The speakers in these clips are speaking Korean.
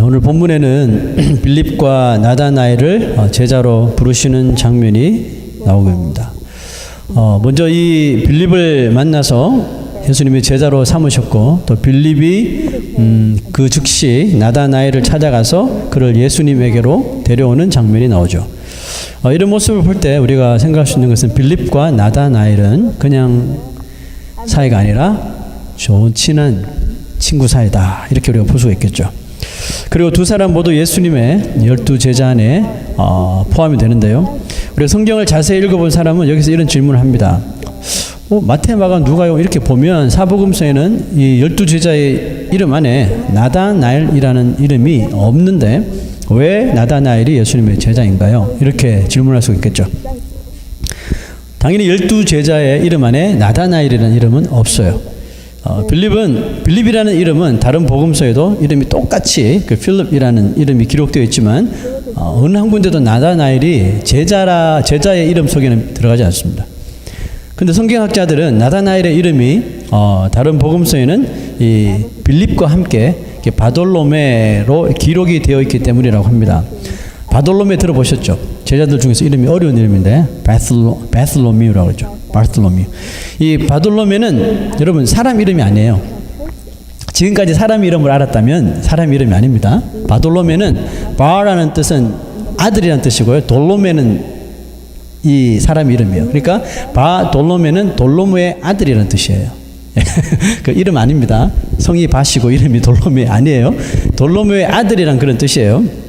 오늘 본문에는 빌립과 나다나엘을 제자로 부르시는 장면이 나오게 됩니다. 먼저 이 빌립을 만나서 예수님이 제자로 삼으셨고, 또 빌립이 그 즉시 나다나엘을 찾아가서 그를 예수님에게로 데려오는 장면이 나오죠. 이런 모습을 볼 때 우리가 생각할 수 있는 것은 빌립과 나다나엘은 그냥 사이가 아니라 좋은 친한 친구 사이다, 이렇게 우리가 볼 수가 있겠죠. 그리고 두 사람 모두 예수님의 12제자 안에 포함이 되는데요. 우리가 성경을 자세히 읽어본 사람은 여기서 이런 질문을 합니다. 마태, 마가, 누가요? 이렇게 보면 사복음서에는 이 12제자의 이름 안에 나다나엘이라는 이름이 없는데 왜 나다나엘이 예수님의 제자인가요? 이렇게 질문할 수 있겠죠. 당연히 12제자의 이름 안에 나다나엘이라는 이름은 없어요. 빌립이라는 이름은 다른 복음서에도 이름이 똑같이 필립이라는 이름이 기록되어 있지만 어느 한 군데도 나다나엘이 제자의 이름 속에는 들어가지 않습니다. 근데 성경학자들은 나다나엘의 이름이 다른 복음서에는 이 빌립과 함께 바돌로메로 기록이 되어 있기 때문이라고 합니다. 바돌로메 들어보셨죠? 제자들 중에서 이름이 어려운 이름인데 바슬로미우라고 그러죠. 바슬로미우. 이 바돌로메는 여러분 사람 이름이 아니에요. 지금까지 사람 이름을 알았다면 사람 이름이 아닙니다. 바돌로메는 바라는 뜻은 아들이라는 뜻이고요. 돌로메는 이 사람 이름이에요. 그러니까 바돌로메는 돌로메의 아들이라는 뜻이에요. 그 이름 아닙니다. 성이 바시고 이름이 돌로메 아니에요. 돌로메의 아들이란 그런 뜻이에요.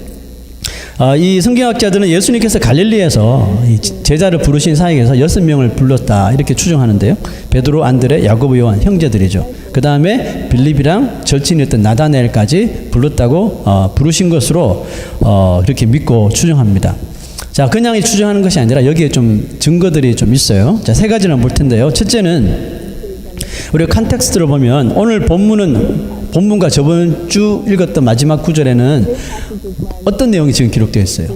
이 성경학자들은 예수님께서 갈릴리에서 이 제자를 부르신 사이에서 6명을 불렀다, 이렇게 추정하는데요. 베드로, 안드레, 야고보, 요한 형제들이죠. 그 다음에 빌립이랑 절친이었던 나다나엘까지 불렀다고 부르신 것으로 그렇게 믿고 추정합니다. 자, 그냥 추정하는 것이 아니라 여기에 좀 증거들이 좀 있어요. 자, 3가지는 볼 텐데요. 첫째는 우리가 컨텍스트를 보면 오늘 본문과 저번 주 읽었던 마지막 구절에는 어떤 내용이 지금 기록되어 있어요?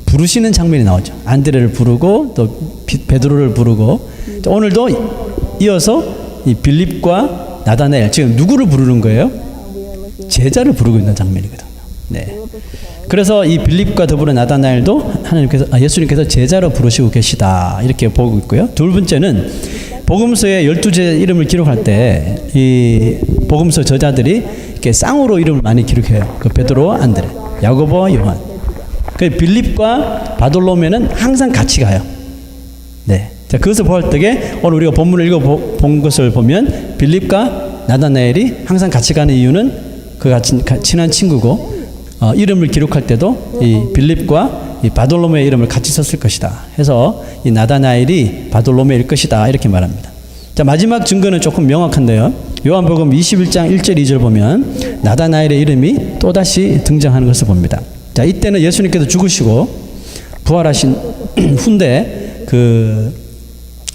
부르시는 장면이 나오죠. 안드레를 부르고 또 베드로를 부르고, 오늘도 이어서 이 빌립과 나다나엘, 지금 누구를 부르는 거예요? 제자를 부르고 있는 장면이거든요. 네. 그래서 이 빌립과 더불어 나다나엘도 예수님께서 제자로 부르시고 계시다, 이렇게 보고 있고요. 두 번째는 복음서에 12제자 이름을 기록할 때 이 복음서 저자들이 이렇게 쌍으로 이름을 많이 기록해요. 그 베드로, 안드레, 야고보, 요한. 그 빌립과 바돌로메는 항상 같이 가요. 네. 자, 그것을 볼 때에 오늘 우리가 본문을 읽어본 것을 보면 빌립과 나다나엘이 항상 같이 가는 이유는 그 같이 친한 친구고, 이름을 기록할 때도 이 빌립과 이 바돌로메의 이름을 같이 썼을 것이다 해서 이 나다나엘이 바돌로메일 것이다, 이렇게 말합니다. 자, 마지막 증거는 조금 명확한데요. 요한복음 21장 1절 2절 보면 나다나엘의 이름이 또다시 등장하는 것을 봅니다. 자, 이때는 예수님께서 죽으시고 부활하신 후인데 그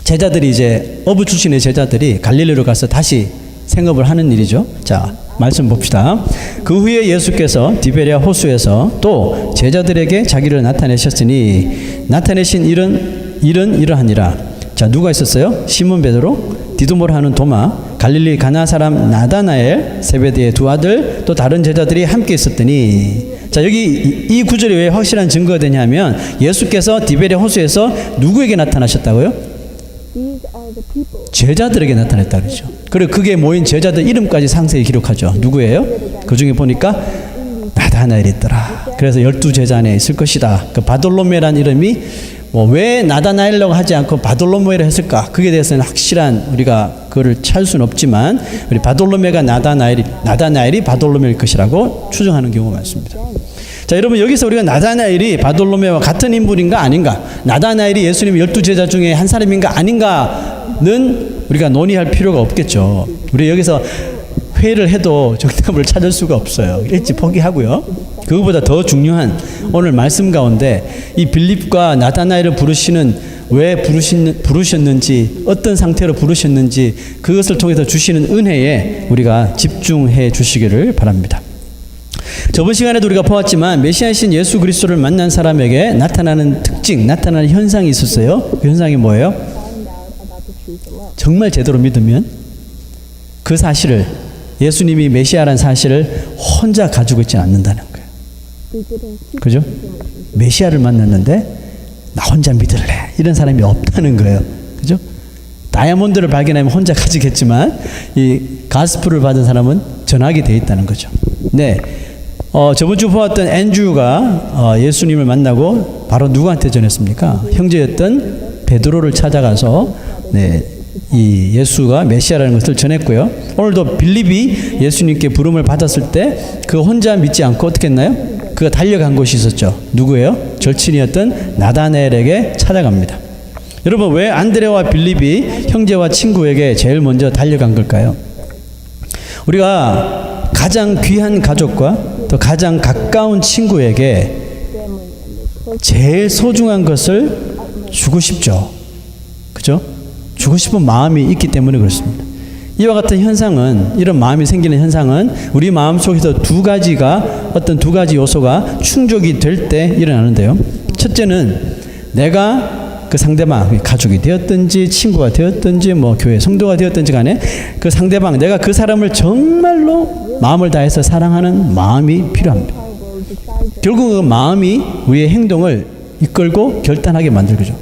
제자들이 이제 어부 출신의 제자들이 갈릴리로 가서 다시 생업을 하는 일이죠. 자, 말씀 봅시다. 그 후에 예수께서 디베랴 호수에서 또 제자들에게 자기를 나타내셨으니 나타내신 일은 이러하니라. 자, 누가 있었어요? 시몬 베드로, 디두모라 하는 도마, 갈릴리 가나 사람 나다나엘, 세베대의 두 아들, 또 다른 제자들이 함께 있었더니. 자, 여기 이 구절이 왜 확실한 증거가 되냐면 예수께서 디베랴 호수에서 누구에게 나타나셨다고요? 제자들에게 나타났다 그러죠. 그리고 그게 모인 제자들 이름까지 상세히 기록하죠. 누구예요? 그 중에 보니까 나다나엘이 있더라. 그래서 12제자 안에 있을 것이다. 그 바돌로메라는 이름이 왜 나다나엘이라고 하지 않고 바돌로메로 했을까? 그게 대해서는 확실한 우리가 그거를 찾을 수는 없지만 우리 바돌로메가 나다나엘이 바돌로메일 것이라고 추정하는 경우가 많습니다. 자, 여러분, 여기서 우리가 나다나엘이 바돌로메와 같은 인물인가 아닌가, 나다나엘이 예수님의 12제자 중에 한 사람인가 아닌가는 우리가 논의할 필요가 없겠죠. 우리 여기서 회의를 해도 정답을 찾을 수가 없어요. 일찍 포기하고요. 그것보다 더 중요한 오늘 말씀 가운데 이 빌립과 나다나엘을 왜 부르셨는지, 어떤 상태로 부르셨는지, 그것을 통해서 주시는 은혜에 우리가 집중해 주시기를 바랍니다. 저번 시간에도 우리가 보았지만 메시아이신 예수 그리스도를 만난 사람에게 나타나는 특징, 나타나는 현상이 있었어요. 그 현상이 뭐예요? 정말 제대로 믿으면 그 사실을 예수님이 메시아라는 사실을 혼자 가지고 있지 않는다는 거예요. 그죠? 메시아를 만났는데 나 혼자 믿을래 이런 사람이 없다는 거예요. 그죠? 다이아몬드를 발견하면 혼자 가지겠지만 이 가스프를 받은 사람은 전하게 돼 있다는 거죠. 네, 저번 주 보았던 앤드류가 예수님을 만나고 바로 누구한테 전했습니까? 형제였던 베드로를 찾아가서 네, 이 예수가 메시아라는 것을 전했고요. 오늘도 빌립이 예수님께 부름을 받았을 때 그 혼자 믿지 않고 어떻게 했나요? 그가 달려간 곳이 있었죠. 누구예요? 절친이었던 나다나엘에게 찾아갑니다. 여러분, 왜 안드레와 빌립이 형제와 친구에게 제일 먼저 달려간 걸까요? 우리가 가장 귀한 가족과 또 가장 가까운 친구에게 제일 소중한 것을 주고 싶죠. 그죠? 주고 싶은 마음이 있기 때문에 그렇습니다. 이와 같은 현상은, 이런 마음이 생기는 현상은 우리 마음 속에서 두 가지 요소가 충족이 될 때 일어나는데요. 첫째는 내가 그 상대방, 가족이 되었든지 친구가 되었든지 뭐 교회 성도가 되었든지 간에 그 상대방, 내가 그 사람을 정말로 마음을 다해서 사랑하는 마음이 필요합니다. 결국 그 마음이 우리의 행동을 이끌고 결단하게 만들죠.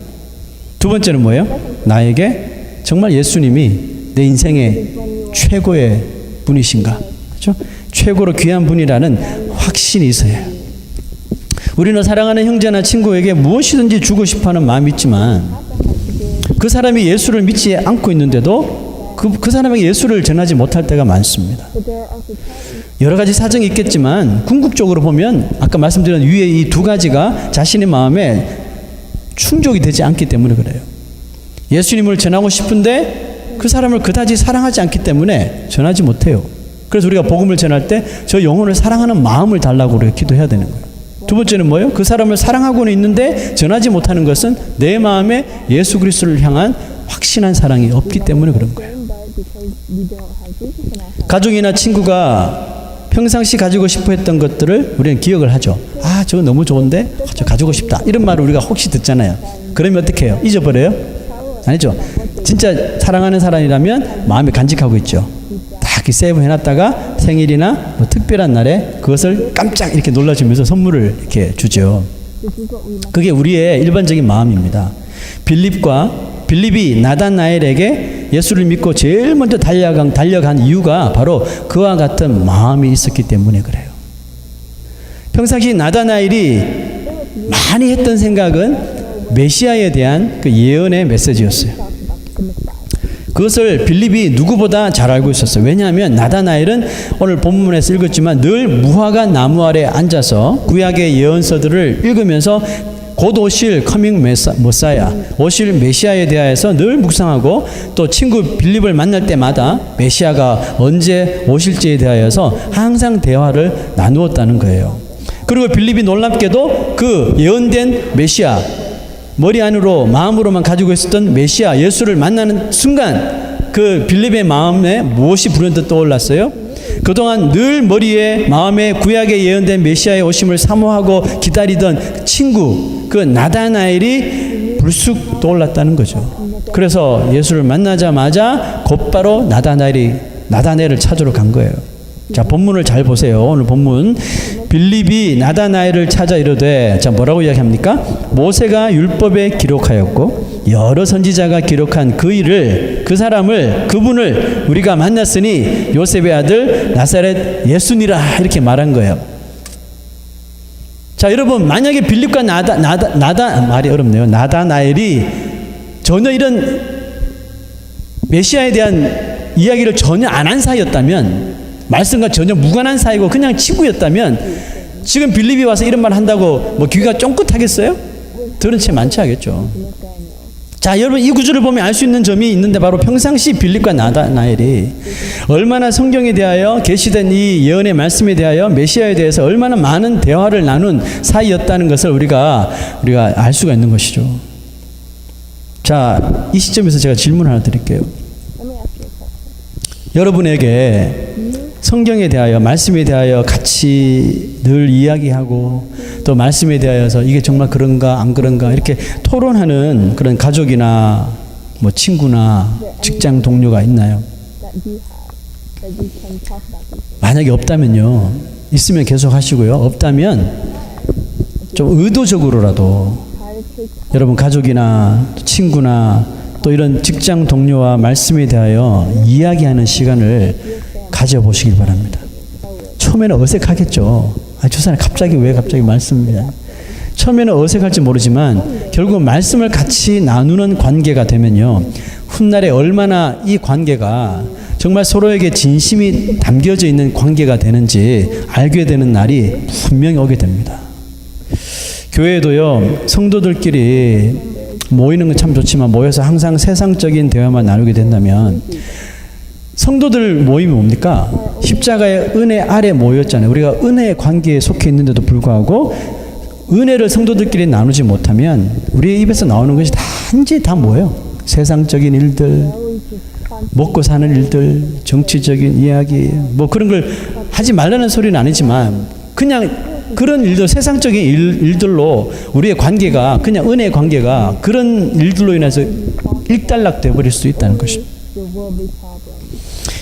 두 번째는 뭐예요? 나에게 정말 예수님이 내 인생의 최고의 분이신가? 그렇죠? 최고로 귀한 분이라는 확신이 있어야 해요. 우리는 사랑하는 형제나 친구에게 무엇이든지 주고 싶어하는 마음이 있지만 그 사람이 예수를 믿지 않고 있는데도 그 사람에게 예수를 전하지 못할 때가 많습니다. 여러 가지 사정이 있겠지만 궁극적으로 보면 아까 말씀드린 위에 이 두 가지가 자신의 마음에 충족이 되지 않기 때문에 그래요. 예수님을 전하고 싶은데 그 사람을 그다지 사랑하지 않기 때문에 전하지 못해요. 그래서 우리가 복음을 전할 때 저 영혼을 사랑하는 마음을 달라고 우리가 기도해야 되는 거예요. 두 번째는 뭐예요? 그 사람을 사랑하고는 있는데 전하지 못하는 것은 내 마음에 예수 그리스도를 향한 확신한 사랑이 없기 때문에 그런 거예요. 가족이나 친구가 평상시 가지고 싶어 했던 것들을 우리는 기억을 하죠. 아, 저거 너무 좋은데 저 가지고 싶다. 이런 말을 우리가 혹시 듣잖아요. 그러면 어떻게 해요? 잊어버려요? 아니죠. 진짜 사랑하는 사람이라면 마음에 간직하고 있죠. 딱 세이브 해놨다가 생일이나 뭐 특별한 날에 그것을 깜짝 이렇게 놀라주면서 선물을 이렇게 주죠. 그게 우리의 일반적인 마음입니다. 빌립이 나다나엘에게 예수를 믿고 제일 먼저 달려간 이유가 바로 그와 같은 마음이 있었기 때문에 그래요. 평상시 나다나엘이 많이 했던 생각은 메시아에 대한 그 예언의 메시지였어요. 그것을 빌립이 누구보다 잘 알고 있었어요. 왜냐하면 나다나엘은 오늘 본문에서 읽었지만 늘 무화과 나무 아래 앉아서 구약의 예언서들을 읽으면서 곧 오실 커밍 메사야, 오실 메시아에 대하여서 늘 묵상하고 또 친구 빌립을 만날 때마다 메시아가 언제 오실지에 대하여서 항상 대화를 나누었다는 거예요. 그리고 빌립이 놀랍게도 그 예언된 메시아, 머리 안으로 마음으로만 가지고 있었던 메시아 예수를 만나는 순간 그 빌립의 마음에 무엇이 불현듯 떠올랐어요? 그동안 늘 머리에 마음에 구약에 예언된 메시아의 오심을 사모하고 기다리던 친구 그 나다나엘이 불쑥 떠올랐다는 거죠. 그래서 예수를 만나자마자 곧바로 나다나엘을 찾으러 간 거예요. 자, 본문을 잘 보세요. 오늘 본문 빌립이 나다나엘을 찾아 이르되, 자, 뭐라고 이야기합니까? 모세가 율법에 기록하였고 여러 선지자가 기록한 그 사람을 그분을 우리가 만났으니 요셉의 아들 나사렛 예수니라 이렇게 말한 거예요. 자, 여러분, 만약에 빌립과 말이 어렵네요. 나다나엘이 전혀 이런 메시아에 대한 이야기를 전혀 안 한 사이였다면, 말씀과 전혀 무관한 사이고 그냥 친구였다면 지금 빌립이 와서 이런 말 한다고 뭐 귀가 쫑긋하겠어요? 들은 채 많지 하겠죠. 자, 여러분, 이 구절을 보면 알 수 있는 점이 있는데 바로 평상시 빌립과 나다나엘이 얼마나 성경에 대하여 계시된 이 예언의 말씀에 대하여 메시아에 대해서 얼마나 많은 대화를 나눈 사이였다는 것을 우리가 알 수가 있는 것이죠. 자, 이 시점에서 제가 질문 하나 드릴게요. 여러분에게 성경에 대하여, 말씀에 대하여 같이 늘 이야기하고 또 말씀에 대하여서 이게 정말 그런가 안 그런가 이렇게 토론하는 그런 가족이나 뭐 친구나 직장 동료가 있나요? 만약에 없다면요. 있으면 계속 하시고요. 없다면 좀 의도적으로라도 여러분 가족이나 친구나 또 이런 직장 동료와 말씀에 대하여 이야기하는 시간을 가져보시길 바랍니다. 처음에는 어색하겠죠. 저 사람 왜 갑자기 말씀이냐. 처음에는 어색할지 모르지만 결국 말씀을 같이 나누는 관계가 되면요. 훗날에 얼마나 이 관계가 정말 서로에게 진심이 담겨져 있는 관계가 되는지 알게 되는 날이 분명히 오게 됩니다. 교회에도요, 성도들끼리 모이는 건 참 좋지만 모여서 항상 세상적인 대화만 나누게 된다면 성도들 모임이 뭡니까? 십자가의 은혜 아래 모였잖아요. 우리가 은혜의 관계에 속해 있는데도 불구하고 은혜를 성도들끼리 나누지 못하면 우리의 입에서 나오는 것이 단지 다 뭐예요? 세상적인 일들, 먹고 사는 일들, 정치적인 이야기, 뭐 그런 걸 하지 말라는 소리는 아니지만 그냥 그런 일들, 세상적인 일들로 우리의 관계가 그냥 은혜의 관계가 그런 일들로 인해서 일단락돼 버릴 수 있다는 것입니다.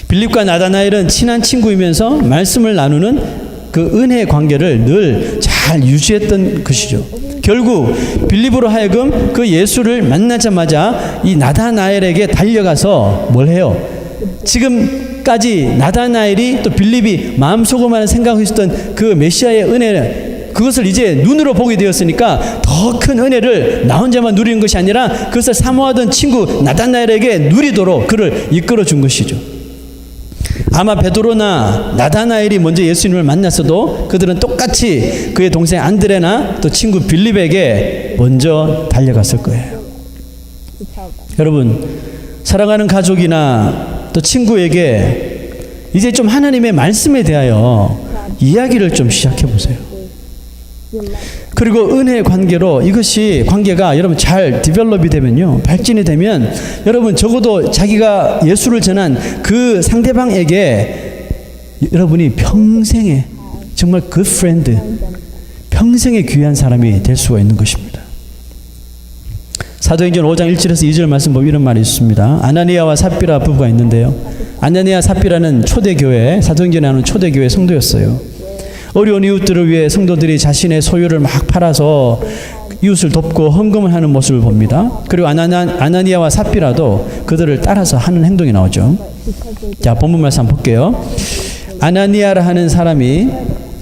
빌립과 나다나엘은 친한 친구이면서 말씀을 나누는 그 은혜의 관계를 늘 잘 유지했던 것이죠. 결국 빌립으로 하여금 그 예수를 만나자마자 이 나다나엘에게 달려가서 뭘 해요? 지금까지 나다나엘이 또 빌립이 마음속으로만 생각하고 있었던 그 메시아의 은혜를 그것을 이제 눈으로 보게 되었으니까 더 큰 은혜를 나 혼자만 누리는 것이 아니라 그것을 사모하던 친구 나다나엘에게 누리도록 그를 이끌어 준 것이죠. 아마 베드로나 나다나엘이 먼저 예수님을 만났어도 그들은 똑같이 그의 동생 안드레나 또 친구 빌립에게 먼저 달려갔을 거예요. 여러분, 사랑하는 가족이나 또 친구에게 이제 좀 하나님의 말씀에 대하여 이야기를 좀 시작해 보세요. 그리고 은혜의 관계로 이것이 관계가 여러분 잘 디벨롭이 되면요, 발전이 되면 여러분 적어도 자기가 예수를 전한 그 상대방에게 여러분이 평생의 정말 그 프렌드, 평생의 귀한 사람이 될 수가 있는 것입니다. 사도행전 5장 1절에서 2절 말씀 보면 이런 말이 있습니다. 아나니아와 삽비라 부부가 있는데요. 아나니아 삽비라는 초대교회, 사도행전에 나오는 초대교회 성도였어요. 어려운 이웃들을 위해 성도들이 자신의 소유를 막 팔아서 이웃을 돕고 헌금을 하는 모습을 봅니다. 그리고 아나니아와 삽비라도 그들을 따라서 하는 행동이 나오죠. 자, 본문 말씀 한번 볼게요. 아나니아라 하는 사람이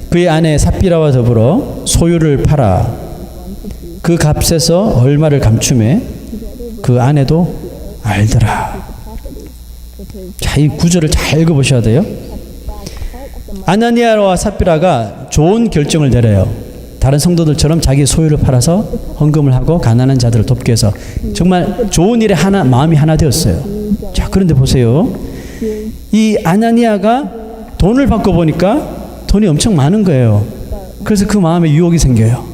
그의 아내 삽비라와 더불어 소유를 팔아 그 값에서 얼마를 감추매 그 아내도 알더라. 자, 이 구절을 잘 읽어보셔야 돼요. 아나니아와 삽비라가 좋은 결정을 내려요. 다른 성도들처럼 자기 소유를 팔아서 헌금을 하고 가난한 자들을 돕기 위해서 정말 좋은 일에 마음이 하나 되었어요. 자, 그런데 보세요. 이 아나니아가 돈을 받고 보니까 돈이 엄청 많은 거예요. 그래서 그 마음에 유혹이 생겨요.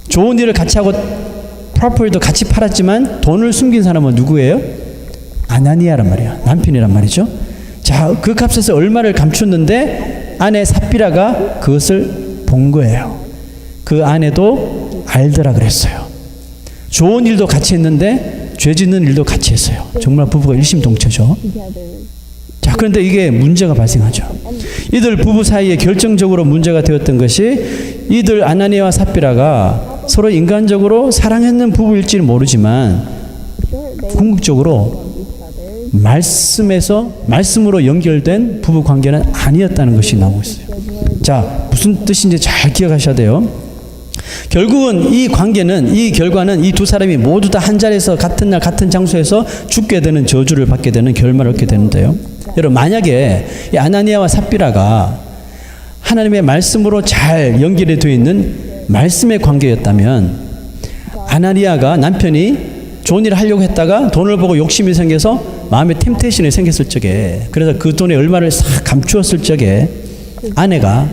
좋은 일을 같이 하고 프로퍼티도 같이 팔았지만 돈을 숨긴 사람은 누구예요? 아나니아란 말이에요. 남편이란 말이죠. 자, 그 값에서 얼마를 감췄는데 아내 삽비라가 그것을 본 거예요. 그 아내도 알더라 그랬어요. 좋은 일도 같이 했는데 죄 짓는 일도 같이 했어요. 정말 부부가 일심동체죠. 자, 그런데 이게 문제가 발생하죠. 이들 부부 사이에 결정적으로 문제가 되었던 것이 이들 아나니아와 삽비라가 서로 인간적으로 사랑했는 부부일지는 모르지만 궁극적으로 말씀으로 연결된 부부 관계는 아니었다는 것이 나오고 있어요. 자, 무슨 뜻인지 잘 기억하셔야 돼요. 결국은 이 관계는, 이 결과는 이 두 사람이 모두 다 한 자리에서 같은 날 같은 장소에서 죽게 되는 저주를 받게 되는 결말을 얻게 되는데요. 여러분, 만약에 이 아나니아와 삽비라가 하나님의 말씀으로 잘 연결이 되어 있는 말씀의 관계였다면 아나니아가 남편이 좋은 일을 하려고 했다가 돈을 보고 욕심이 생겨서 마음에 템테이션이 생겼을 적에, 그래서 그 돈의 얼마를 싹 감추었을 적에 아내가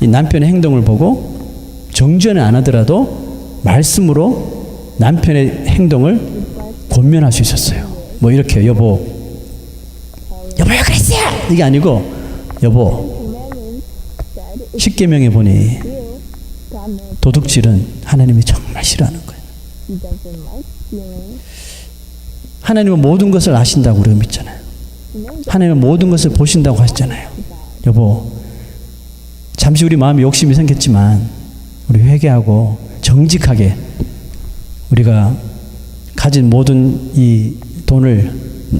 이 남편의 행동을 보고 정죄는 안 하더라도 말씀으로 남편의 행동을 권면할 수 있었어요. 뭐 이렇게 여보 왜 그랬어요? 이게 아니고 여보 10계명에 보니 도둑질은 하나님이 정말 싫어하는 거예요. 하나님은 모든 것을 아신다고 우리가 믿잖아요. 하나님은 모든 것을 보신다고 하셨잖아요. 여보, 잠시 우리 마음에 욕심이 생겼지만 우리 회개하고 정직하게 우리가 가진 모든 이 돈을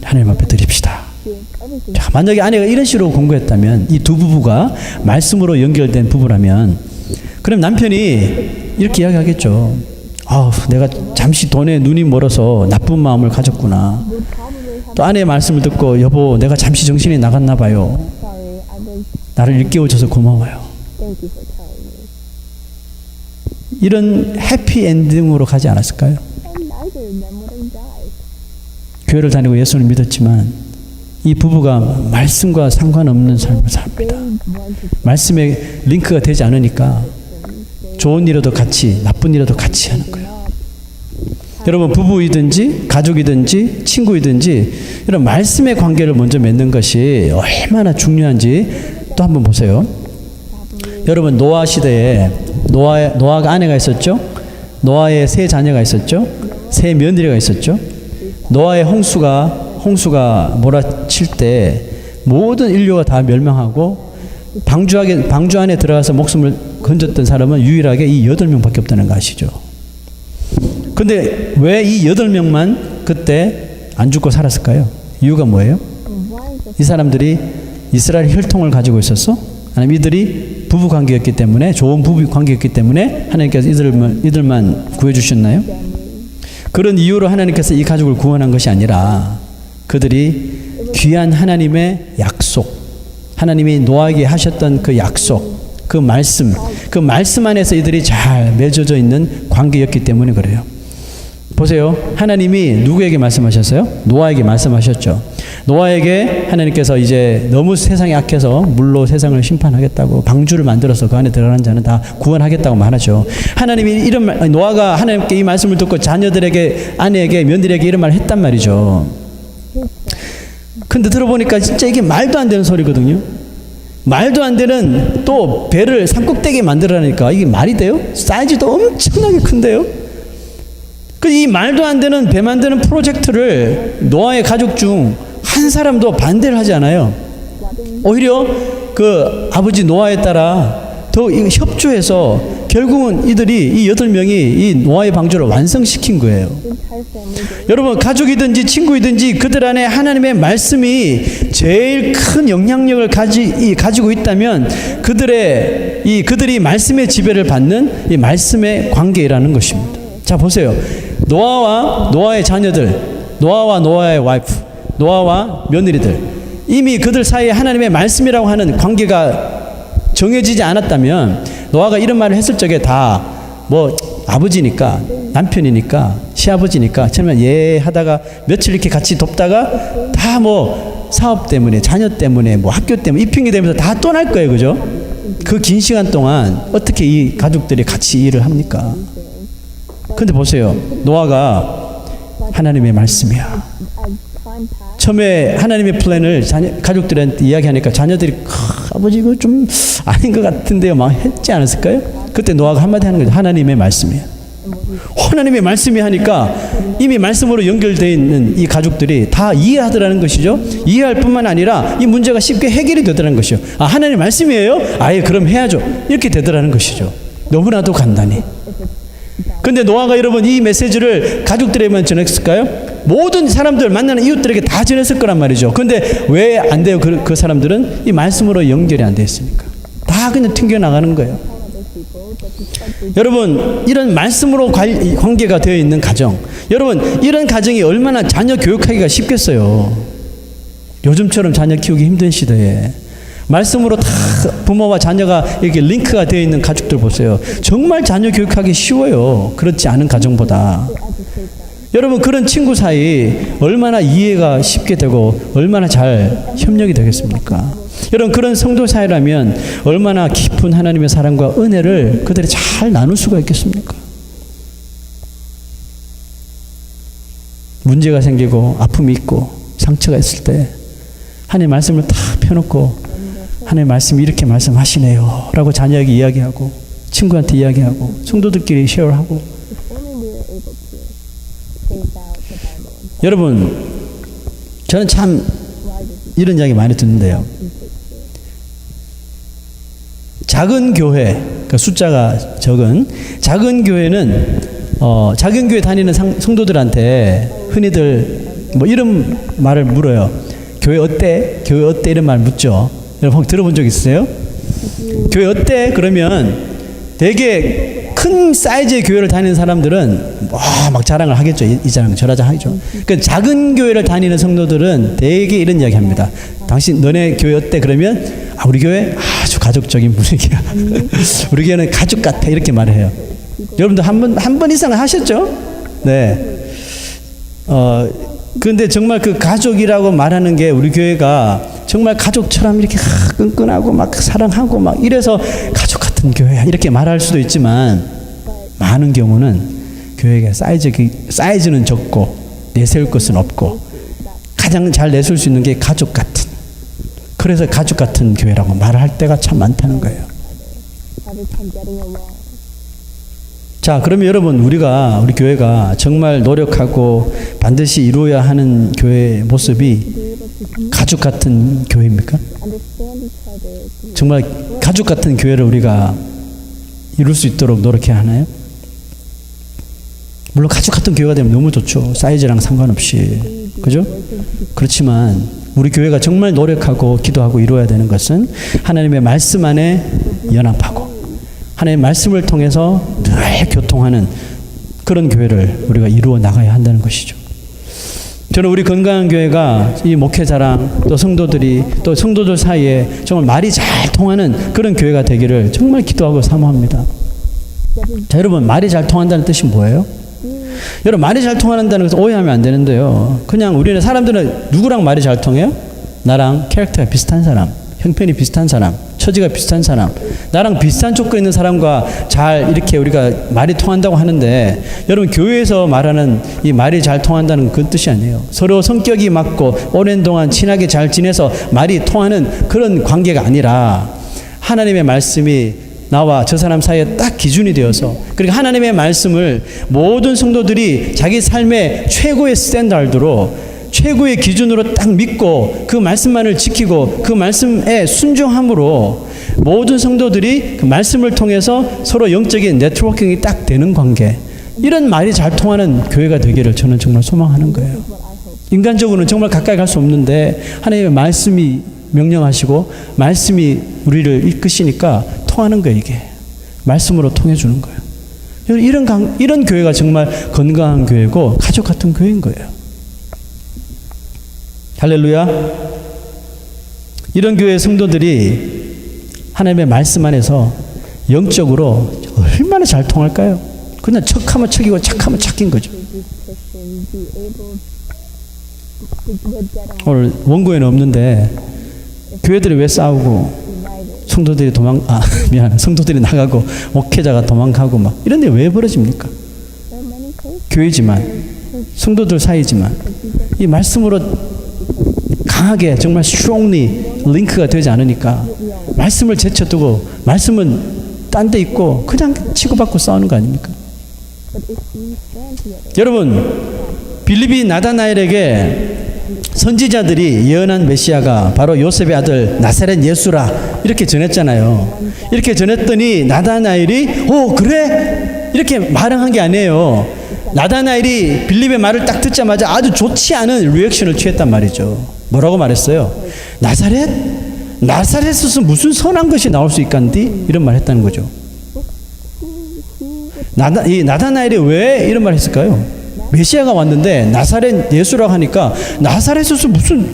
하나님 앞에 드립시다. 자, 만약에 아내가 이런 식으로 공부했다면, 이 두 부부가 말씀으로 연결된 부부라면, 그럼 남편이 이렇게 이야기하겠죠. 내가 잠시 돈에 눈이 멀어서 나쁜 마음을 가졌구나. 또 아내의 말씀을 듣고, 여보, 내가 잠시 정신이 나갔나 봐요. 나를 일깨워줘서 고마워요. 이런 해피 엔딩으로 가지 않았을까요? 교회를 다니고 예수를 믿었지만 이 부부가 말씀과 상관없는 삶을 삽니다. 말씀에 링크가 되지 않으니까 좋은 일에도 같이, 나쁜 일에도 같이 하는 거예요. 여러분, 부부이든지 가족이든지 친구이든지 이런 말씀의 관계를 먼저 맺는 것이 얼마나 중요한지 또 한번 보세요. 여러분, 노아 시대에 노아가 아내가 있었죠. 노아의 세 자녀가 있었죠. 세 며느리가 있었죠. 노아의 홍수가 몰아칠 때 모든 인류가 다 멸망하고 방주 안에 들어가서 목숨을 건졌던 사람은 유일하게 이 8명밖에 없다는 거 아시죠? 근데 왜 이 8명만 그때 안 죽고 살았을까요? 이유가 뭐예요? 이 사람들이 이스라엘 혈통을 가지고 있었어? 아니면 이들이 부부 관계였기 때문에, 좋은 부부 관계였기 때문에 하나님께서 이들만 구해주셨나요? 그런 이유로 하나님께서 이 가족을 구원한 것이 아니라 그들이 귀한 하나님의 약속, 하나님이 노아에게 하셨던 그 약속, 그 말씀 안에서 이들이 잘 맺어져 있는 관계였기 때문에 그래요. 보세요. 하나님이 누구에게 말씀하셨어요? 노아에게 말씀하셨죠. 노아에게 하나님께서 이제 너무 세상이 악해서 물로 세상을 심판하겠다고 방주를 만들어서 그 안에 들어가는 자는 다 구원하겠다고 말하죠. 하나님이 노아가 하나님께 이 말씀을 듣고 자녀들에게, 아내에게, 며느리에게 이런 말을 했단 말이죠. 근데 들어보니까 진짜 이게 말도 안 되는 소리거든요. 말도 안 되는, 또 배를 산꼭대기에 만들어라니까 이게 말이 돼요? 사이즈도 엄청나게 큰데요. 이 말도 안 되는 배 만드는 프로젝트를 노아의 가족 중 한 사람도 반대를 하지 않아요. 오히려 그 아버지 노아에 따라 더 협조해서 결국은 이 8명이 이 노아의 방주를 완성시킨 거예요. 여러분, 가족이든지 친구이든지 그들 안에 하나님의 말씀이 제일 큰 영향력을 가지고 있다면 그들이 말씀의 지배를 받는 이 말씀의 관계라는 것입니다. 자, 보세요. 노아와 노아의 자녀들, 노아와 노아의 와이프, 노아와 며느리들, 이미 그들 사이에 하나님의 말씀이라고 하는 관계가 정해지지 않았다면 노아가 이런 말을 했을 적에 다 뭐 아버지니까, 남편이니까, 시아버지니까 처음에 하다가 며칠 이렇게 같이 돕다가 다 뭐 사업 때문에, 자녀 때문에, 뭐 학교 때문에 이 핑계 대면서 다 떠날 거예요. 그죠? 그 긴 시간 동안 어떻게 이 가족들이 같이 일을 합니까? 근데 보세요. 노아가 하나님의 말씀이야. 처음에 하나님의 플랜을 가족들한테 이야기하니까 자녀들이 아버지 이거 좀 아닌 것 같은데요 막 했지 않았을까요? 그때 노아가 한마디 하는 거죠. 하나님의 말씀이에요. 하나님의 말씀이 하니까 이미 말씀으로 연결되어 있는 이 가족들이 다 이해하더라는 것이죠. 이해할 뿐만 아니라 이 문제가 쉽게 해결이 되더라는 것이죠. 하나님의 말씀이에요? 아예 그럼 해야죠. 이렇게 되더라는 것이죠. 너무나도 간단히. 근데 노아가 여러분 이 메시지를 가족들에게만 전했을까요? 모든 사람들, 만나는 이웃들에게 다 전했을 거란 말이죠. 근데 왜 안 돼요? 그 사람들은 이 말씀으로 연결이 안 돼 있으니까. 다 그냥 튕겨나가는 거예요. 여러분, 이런 말씀으로 관계가 되어 있는 가정, 여러분 이런 가정이 얼마나 자녀 교육하기가 쉽겠어요. 요즘처럼 자녀 키우기 힘든 시대에 말씀으로 다 부모와 자녀가 이렇게 링크가 되어 있는 가족들 보세요. 정말 자녀 교육하기 쉬워요. 그렇지 않은 가정보다. 여러분, 그런 친구 사이 얼마나 이해가 쉽게 되고 얼마나 잘 협력이 되겠습니까? 여러분, 그런 성도 사이라면 얼마나 깊은 하나님의 사랑과 은혜를 그들이 잘 나눌 수가 있겠습니까? 문제가 생기고 아픔이 있고 상처가 있을 때 하나님의 말씀을 다 펴놓고 하나님의 말씀이 이렇게 말씀하시네요 라고 자녀에게 이야기하고 친구한테 이야기하고 성도들끼리 쉐어하고. 여러분, 저는 참 이런 이야기 많이 듣는데요. 작은 교회, 그 숫자가 적은 작은 교회는 작은 교회 다니는 성도들한테 흔히들 뭐 이런 말을 물어요. 교회 어때? 교회 어때? 이런 말 묻죠. 여러분 들어본 적 있으세요? 교회 어때? 그러면 되게 큰 사이즈의 교회를 다니는 사람들은 막 자랑을 하겠죠. 이 자랑 저 자랑 하죠. 그러니까 작은 교회를 다니는 성도들은 되게 이런 이야기 합니다. 당신 너네 교회 어때? 그러면 우리 교회 아주 가족적인 분위기야. 우리 교회는 가족 같아. 이렇게 말해요. 여러분도 한 번 이상은 하셨죠? 네. 근데 정말 그 가족이라고 말하는 게 우리 교회가 정말 가족처럼 이렇게 끈끈하고 막 사랑하고 막 이래서 가족 같은 교회야. 이렇게 말할 수도 있지만 많은 경우는 교회가 사이즈는 적고 내세울 것은 없고 가장 잘 내세울 수 있는 게 가족 같은. 그래서 가족 같은 교회라고 말을 할 때가 참 많다는 거예요. 자, 그러면 여러분 우리 교회가 정말 노력하고 반드시 이루어야 하는 교회의 모습이 가족 같은 교회입니까? 정말 가족 같은 교회를 우리가 이룰 수 있도록 노력해야 하나요? 물론 가족 같은 교회가 되면 너무 좋죠. 사이즈랑 상관없이. 그죠? 그렇지만 우리 교회가 정말 노력하고 기도하고 이루어야 되는 것은 하나님의 말씀 안에 연합하고 하나님의 말씀을 통해서 늘 교통하는 그런 교회를 우리가 이루어 나가야 한다는 것이죠. 저는 우리 건강한 교회가 이 목회자랑 또 성도들이 또 성도들 사이에 정말 말이 잘 통하는 그런 교회가 되기를 정말 기도하고 사모합니다. 자, 여러분 말이 잘 통한다는 뜻이 뭐예요? 여러분 말이 잘 통한다는 것을 오해하면 안 되는데요. 그냥 우리는 사람들은 누구랑 말이 잘 통해요? 나랑 캐릭터가 비슷한 사람, 형편이 비슷한 사람, 처지가 비슷한 사람, 나랑 비슷한 조건에 있는 사람과 잘 이렇게 우리가 말이 통한다고 하는데 여러분 교회에서 말하는 이 말이 잘 통한다는 그 뜻이 아니에요. 서로 성격이 맞고 오랜 동안 친하게 잘 지내서 말이 통하는 그런 관계가 아니라 하나님의 말씀이 나와 저 사람 사이에 딱 기준이 되어서 그러니까 하나님의 말씀을 모든 성도들이 자기 삶의 최고의 스탠다드로 최고의 기준으로 딱 믿고 그 말씀만을 지키고 그 말씀에 순종함으로 모든 성도들이 그 말씀을 통해서 서로 영적인 네트워킹이 딱 되는 관계, 이런 말이 잘 통하는 교회가 되기를 저는 정말 소망하는 거예요. 인간적으로는 정말 가까이 갈 수 없는데 하나님의 말씀이 명령하시고 말씀이 우리를 이끄시니까 통하는 거예요. 이게 말씀으로 통해 주는 거예요. 이런 교회가 정말 건강한 교회고 가족 같은 교회인 거예요. 할렐루야. 이런 교회 성도들이 하나님의 말씀 안에서 영적으로 얼마나 잘 통할까요? 그냥 척하면 척이고 착하면 착인 거죠. 오늘 원고에는 없는데 교회들이 왜 싸우고 성도들이 성도들이 나가고 목회자가 도망가고 막 이런 데 왜 벌어집니까? 교회지만 성도들 사이지만 이 말씀으로 강하게 정말 strongly 링크가 되지 않으니까 말씀을 제쳐두고 말씀은 딴 데 있고 그냥 치고받고 싸우는 거 아닙니까? 여러분 빌립이 나다나엘에게 선지자들이 예언한 메시아가 바로 요셉의 아들 나사렛 예수라 이렇게 전했잖아요. 이렇게 전했더니 나다나엘이 그래? 이렇게 말한 게 아니에요. 나다나엘이 빌립의 말을 딱 듣자마자 아주 좋지 않은 리액션을 취했단 말이죠. 뭐라고 말했어요? 나사렛에서 무슨 선한 것이 나올 수 있간디? 이런 말 했다는 거죠. 이 나다나엘이 왜 이런 말 했을까요? 메시아가 왔는데 나사렛 예수라고 하니까 나사렛에서 무슨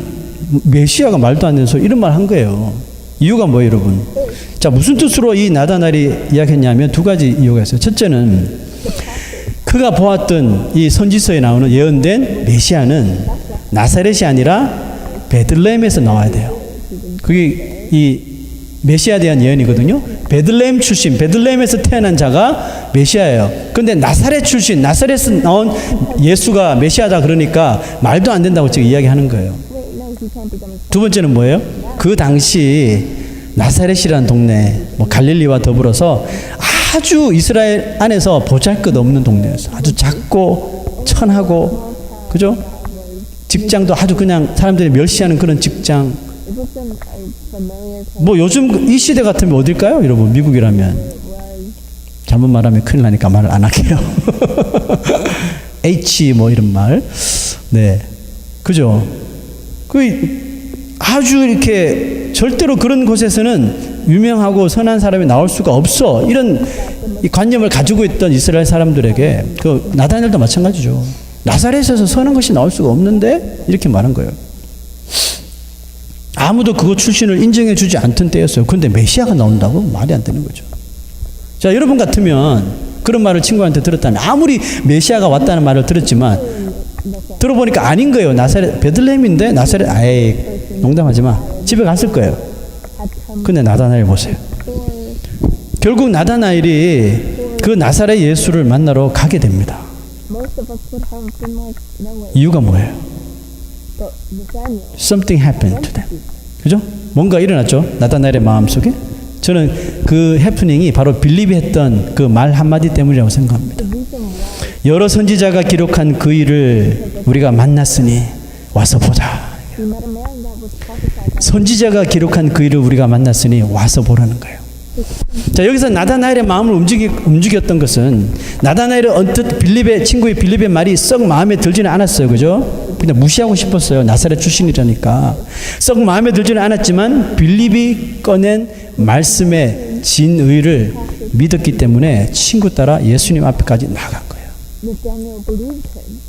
메시아가 말도 안 되는 소리 이런 말 한 거예요. 이유가 뭐예요, 여러분? 자, 무슨 뜻으로 이 나다나엘이 이야기했냐면 두 가지 이유가 있어요. 첫째는 그가 보았던 이 선지서에 나오는 예언된 메시아는 나사렛이 아니라 베들레헴에서 나와야 돼요. 그게 이 메시아에 대한 예언이거든요. 베들레헴 출신, 베들레헴에서 태어난 자가 메시아예요. 그런데 나사렛 출신, 나사렛에서 나온 예수가 메시아다 그러니까 말도 안 된다고 지금 이야기하는 거예요. 두 번째는 뭐예요? 그 당시 나사렛이라는 동네, 갈릴리와 더불어서 아주 이스라엘 안에서 보잘것없는 동네였어요. 아주 작고 천하고, 그죠? 직장도 아주 그냥 사람들이 멸시하는 그런 직장. It wasn't a familiar place. 뭐 요즘 이 시대 같으면 어딜까요? 여러분 미국이라면. It was 잘못 말하면 큰일 나니까 말을 안 할게요. H 뭐 이런 말. 네. 그죠? 아주 이렇게 절대로 그런 곳에서는 유명하고 선한 사람이 나올 수가 없어. 이런 이 관념을 가지고 있던 이스라엘 사람들에게 그 나다나엘도 마찬가지죠. 나사렛에서 선한 것이 나올 수가 없는데 이렇게 말한 거예요. 아무도 그거 출신을 인정해 주지 않던 때였어요. 그런데 메시아가 나온다고? 말이 안 되는 거죠. 자, 여러분 같으면 그런 말을 친구한테 들었다면 아무리 메시아가 왔다는 말을 들었지만 들어보니까 아닌 거예요. 나사렛 베들레헴인데 나사렛 아이 농담하지 마. 집에 갔을 거예요. had come 근데 나다나엘 보세요. for 결국 나다나엘이 그 나사렛 예수를 만나러 가게 됩니다. most of us would have been like, no way. 이유가 뭐예요? But Nathaniel, Something happened to them. 그죠? 뭔가 일어났죠. 나다나엘의 마음속에. 저는 그 해프닝이 바로 빌립이 했던 그 말 한마디 때문이라고 생각합니다. the reason why 여러 선지자가 기록한 그 일을 우리가 만났으니 와서 보자. we met a man that was prophesied by 선지자가 기록한 그 일을 우리가 만났으니 와서 보라는 거예요. 자, 여기서 나다나엘의 마음을 움직였던 것은 나다나엘은 언뜻 빌립의 친구의 빌립의 말이 썩 마음에 들지는 않았어요. 그죠? 그냥 무시하고 싶었어요. 나사렛 출신이라니까. 썩 마음에 들지는 않았지만 빌립이 꺼낸 말씀의 진의를 믿었기 때문에 친구 따라 예수님 앞에까지 나간 거예요. Nathaniel believed him.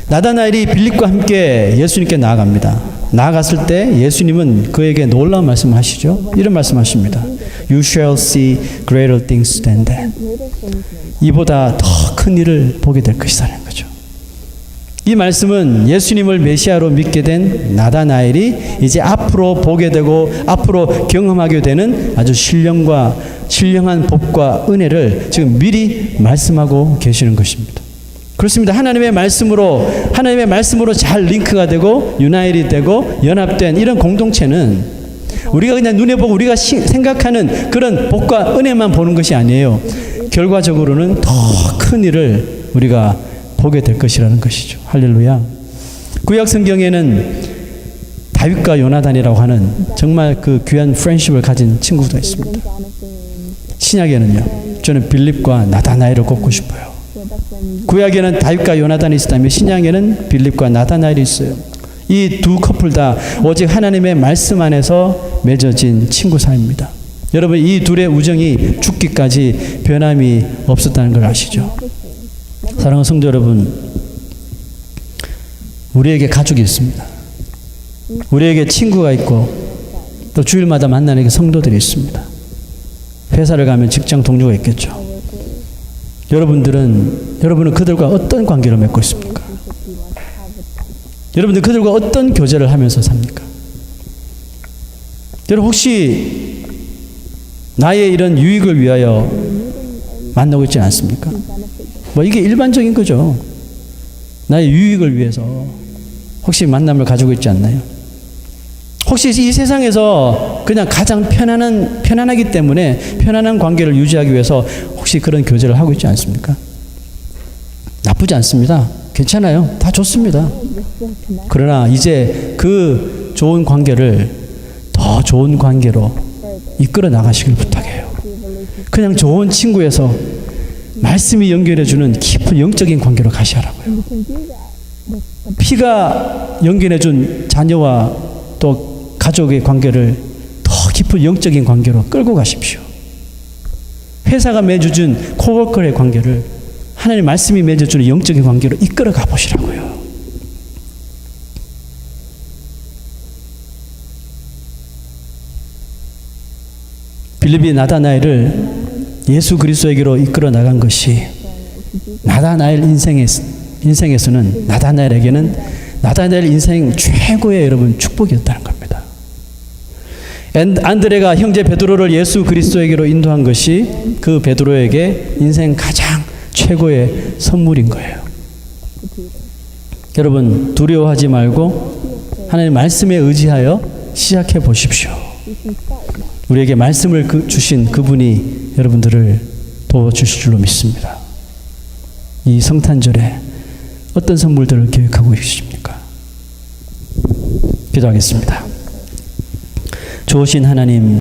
나다나엘이 빌립과 함께 예수님께 나아갑니다. 나아갔을 때 예수님은 그에게 놀라운 말씀을 하시죠. 이런 말씀하십니다. You shall see greater things than that. Greater things than 이보다 더 큰 일을 보게 될 것이라는 거죠. 이 말씀은 예수님을 메시아로 믿게 된 나다나엘이 이제 앞으로 보게 되고 앞으로 경험하게 되는 아주 신령한 복과 은혜를 지금 미리 말씀하고 계시는 것입니다. 그렇습니다. 하나님의 말씀으로 잘 링크가 되고 유나일이 되고 연합된 이런 공동체는 우리가 그냥 눈에 보고 우리가 생각하는 그런 복과 은혜만 보는 것이 아니에요. 결과적으로는 더 큰 일을 우리가 보게 될 것이라는 것이죠. 할렐루야. 구약 성경에는 다윗과 요나단이라고 하는 정말 그 귀한 프렌십을 가진 친구도 있습니다. 신약에는요. 저는 빌립과 나다나엘을 꼽고 싶어요. 구약에는 다윗과 요나단이 있었다면 신약에는 빌립과 나다나엘이 있어요. 이 두 커플 다 오직 하나님의 말씀 안에서 맺어진 친구 사이입니다. 여러분 이 둘의 우정이 죽기까지 변함이 없었다는 걸 아시죠? 사랑하는 성도 여러분, 우리에게 가족이 있습니다. 우리에게 친구가 있고 또 주일마다 만나는 성도들이 있습니다. 회사를 가면 직장 동료가 있겠죠. 여러분은 그들과 어떤 관계를 맺고 있습니까? 여러분들 그들과 어떤 교제를 하면서 삽니까? 여러분 혹시 나의 이런 유익을 위하여 만나고 있지 않습니까? 뭐 이게 일반적인 거죠. 나의 유익을 위해서 혹시 만남을 가지고 있지 않나요? 혹시 이 세상에서 그냥 가장 편안하기 때문에 편안한 관계를 유지하기 위해서 혹시 그런 교제를 하고 있지 않습니까? 나쁘지 않습니다. 괜찮아요. 다 좋습니다. 그러나 이제 그 좋은 관계를 더 좋은 관계로 이끌어 나가시길 부탁해요. 그냥 좋은 친구에서 말씀이 연결해주는 깊은 영적인 관계로 가시라고요. 피가 연결해준 자녀와 또 가족의 관계를 더 깊은 영적인 관계로 끌고 가십시오. 회사가 맺어준 코워커의 관계를 하나님 말씀이 맺어주는 영적인 관계로 이끌어 가보시라고요. 빌립이 나다나엘을 예수 그리스도에게로 이끌어 나간 것이 나다나엘 인생에서는 나다나엘 인생 최고의 여러분 축복이었다는 겁니다. 안드레가 형제 베드로를 예수 그리스도에게로 인도한 것이 그 베드로에게 인생 가장 최고의 선물인 거예요. 여러분 두려워하지 말고 하나님 말씀에 의지하여 시작해 보십시오. 우리에게 말씀을 주신 그분이 여러분들을 도와주실 줄로 믿습니다. 이 성탄절에 어떤 선물들을 계획하고 계십니까? 기도하겠습니다. 좋으신 하나님,